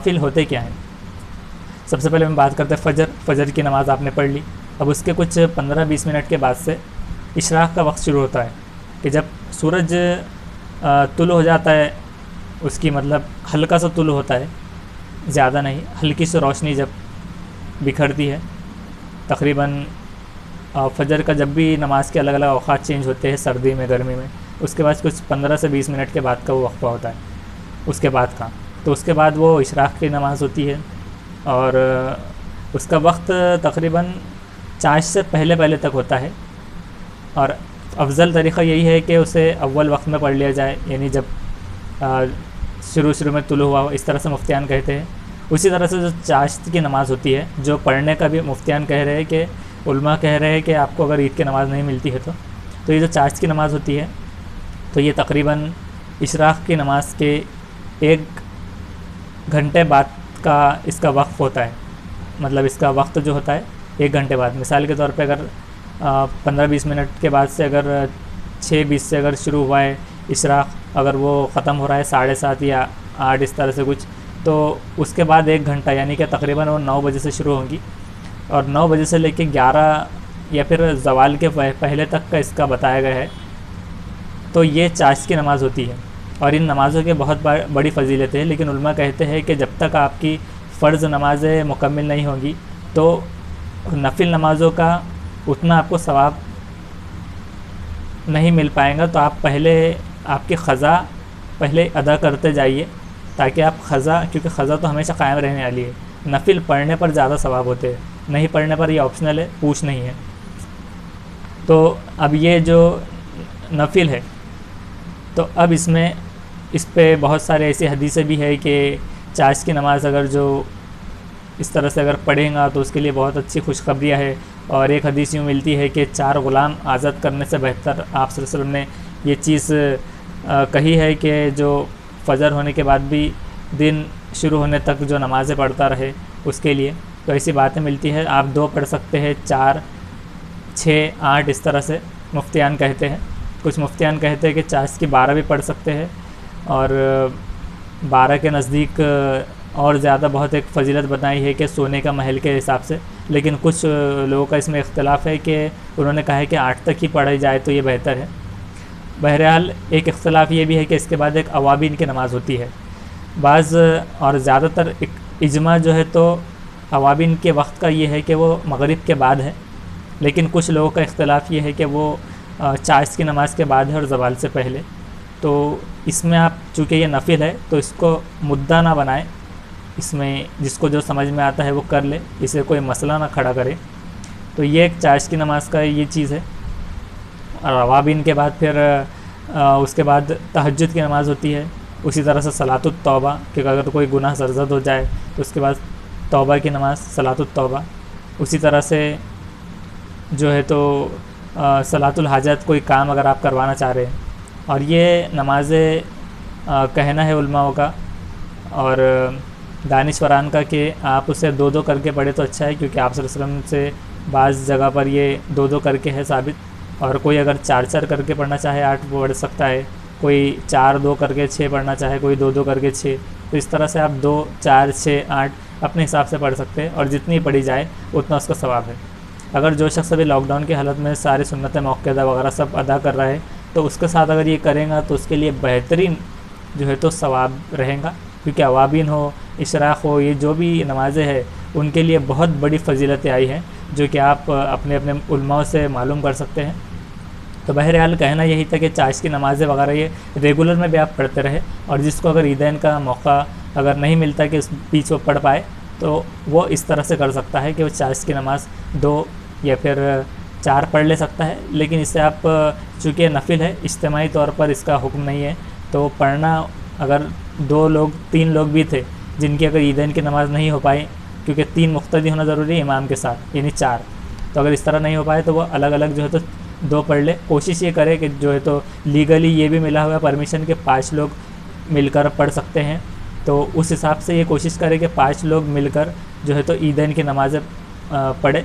نوافل ہوتے کیا ہیں؟ سب سے پہلے ہم بات کرتے ہیں فجر کی نماز آپ نے پڑھ لی. اب اس کے کچھ 15-20 منٹ کے بعد سے اشراق کا وقت شروع ہوتا ہے کہ جب سورج طلوع ہو جاتا ہے، اس کی مطلب ہلکا سا طلوع ہوتا ہے، زیادہ نہیں، ہلکی سی روشنی جب بکھرتی ہے. تقریباً فجر کا جب بھی نماز کے الگ الگ اوقات چینج ہوتے ہیں، سردی میں گرمی میں، اس کے بعد کچھ 15 سے 20 منٹ کے بعد کا وہ وقفہ ہوتا ہے اس کے بعد کا. تو اس کے بعد وہ اشراق کی نماز ہوتی ہے اور اس کا وقت تقریباً چاش سے پہلے تک ہوتا ہے. اور افضل طریقہ یہی ہے کہ اسے اول وقت میں پڑھ لیا جائے، یعنی جب شروع میں طلوع ہوا، اس طرح سے مفتیان کہتے ہیں. اسی طرح سے جو چاشت کی نماز ہوتی ہے، جو پڑھنے کا بھی مفتیان کہہ رہے ہیں کہ علماء کہہ رہے ہیں کہ آپ کو اگر عید کی نماز نہیں ملتی ہے تو یہ جو چاشت کی نماز ہوتی ہے تو یہ تقریباً اشراق کی نماز کے 1 گھنٹے بعد کا اس کا وقف ہوتا ہے. مطلب اس کا وقت جو ہوتا ہے 1 گھنٹے بعد. مثال کے طور پہ اگر 15-20 منٹ کے بعد سے اگر 6:20 سے اگر شروع ہوا ہے اشراق، اگر وہ ختم ہو رہا ہے 7:30 یا 8 اس طرح سے کچھ، تو اس کے بعد 1 گھنٹہ یعنی کہ تقریباً وہ 9 بجے سے شروع ہوں گی اور 9 بجے سے لے کے 11 یا پھر زوال کے پہلے تک کا اس کا بتایا گیا ہے. تو یہ چاشت کی نماز ہوتی ہے اور ان نمازوں کے بہت بڑی فضیلت ہے. لیکن علماء کہتے ہیں کہ جب تک آپ کی فرض نمازیں مکمل نہیں ہوں گی تو نفل نمازوں کا اتنا آپ کو ثواب نہیں مل پائے گا. تو آپ کی قضا پہلے ادا کرتے جائیے تاکہ آپ کیونکہ قضا تو ہمیشہ قائم رہنے والی ہے. نفل پڑھنے پر زیادہ ثواب ہوتے ہیں، نہیں پڑھنے پر یہ آپشنل ہے، پوچھ نہیں ہے. تو اب یہ جو نفل ہے تو اب اس پہ بہت سارے ایسی حدیثیں بھی ہے کہ چاشت کی نماز اگر جو اس طرح سے اگر پڑھیں گا تو اس کے لیے بہت اچھی خوشخبریاں ہے. اور ایک حدیث یوں ملتی ہے کہ 4 غلام آزاد کرنے سے بہتر آپ صلی اللہ علیہ وسلم نے یہ چیز کہی ہے کہ جو فجر ہونے کے بعد بھی دن شروع ہونے تک جو نمازیں پڑھتا رہے اس کے لیے. تو ایسی باتیں ملتی ہیں. آپ 2 پڑھ سکتے ہیں، 4، 6، 8 اس طرح سے مفتیان کہتے ہیں. کچھ مفتیان کہتے ہیں کہ چاشت کی 12 بھی پڑھ سکتے ہیں اور 12 کے نزدیک اور زیادہ بہت ایک فضیلت بتائی ہے کہ سونے کا محل کے حساب سے. لیکن کچھ لوگوں کا اس میں اختلاف ہے کہ انہوں نے کہا ہے کہ 8 تک ہی پڑھی جائے تو یہ بہتر ہے. بہرحال ایک اختلاف یہ بھی ہے کہ اس کے بعد ایک اوابین کی نماز ہوتی ہے. بعض اور زیادہ تر اجماع جو ہے تو اوابین کے وقت کا یہ ہے کہ وہ مغرب کے بعد ہے. لیکن کچھ لوگوں کا اختلاف یہ ہے کہ وہ چاشت کی نماز کے بعد ہے اور زوال سے پہلے. تو اس میں آپ چونکہ یہ نفل ہے تو اس کو مدعا نہ بنائیں. اس میں جس کو جو سمجھ میں آتا ہے وہ کر لے، اسے کوئی مسئلہ نہ کھڑا کرے. تو یہ ایک چاشت کی نماز کا یہ چیز ہے. اور اوابین کے بعد پھر اس کے بعد تہجد کی نماز ہوتی ہے. اسی طرح سے صلاۃ التوبہ کہ اگر کوئی گناہ سرزد ہو جائے تو اس کے بعد توبہ کی نماز، صلاۃ التوبہ. اسی طرح سے جو ہے تو صلاۃ الحاجت، کوئی کام اگر آپ کروانا چاہ رہے ہیں. اور یہ نمازیں کہنا ہے علماء کا اور دانشوران کا کہ آپ اسے 2 کر کے پڑھے تو اچھا ہے، کیونکہ آپ صلی اللہ علیہ وسلم سے بعض جگہ پر یہ 2 کر کے ہے ثابت. اور کوئی اگر 4 کر کے پڑھنا چاہے 8 پڑھ سکتا ہے، کوئی 4 کر کے 6 پڑھنا چاہے، کوئی 2 کر کے 6. تو اس طرح سے آپ 2، 4، 6، 8 اپنے حساب سے پڑھ سکتے ہیں اور جتنی پڑھی جائے اتنا اس کا ثواب ہے. اگر جو شخص ابھی لاک ڈاؤن کی حالت میں سارے سنت موقعہ وغیرہ سب ادا کر رہا ہے تو اس کے ساتھ اگر یہ کریں گا تو اس کے لیے بہترین جو ہے تو ثواب رہیں گا. کیونکہ اوابین ہو، اشراق ہو، یہ جو بھی نمازیں ہیں ان کے لیے بہت بڑی فضیلتیں آئی ہیں جو کہ آپ اپنے علماء سے معلوم کر سکتے ہیں. تو بہرحال کہنا یہی تھا کہ چاشت کی نمازیں وغیرہ یہ ریگولر میں بھی آپ پڑھتے رہے. اور جس کو اگر عیدین کا موقع اگر نہیں ملتا کہ اس بیچ وہ پڑھ پائے تو وہ اس طرح سے کر سکتا ہے کہ وہ چاشت کی نماز 2 یا پھر 4 پڑھ لے سکتا ہے. لیکن اس سے آپ چونکہ نفل ہے، اجتماعی طور پر اس کا حکم نہیں ہے تو پڑھنا. اگر 2 لوگ 3 لوگ بھی تھے جن کی اگر عیدین کی نماز نہیں ہو پائی، کیونکہ 3 مقتدی ہونا ضروری ہے امام کے ساتھ یعنی 4، تو اگر اس طرح نہیں ہو پائے تو وہ الگ الگ جو ہے تو 2 پڑھ لے. کوشش یہ کرے کہ جو ہے تو لیگلی یہ بھی ملا ہوا ہے پرمیشن کہ 5 لوگ مل کر پڑھ سکتے ہیں. تو اس حساب سے یہ کوشش کرے کہ 5 لوگ مل کر جو ہے تو عیدین کی نمازیں پڑھے.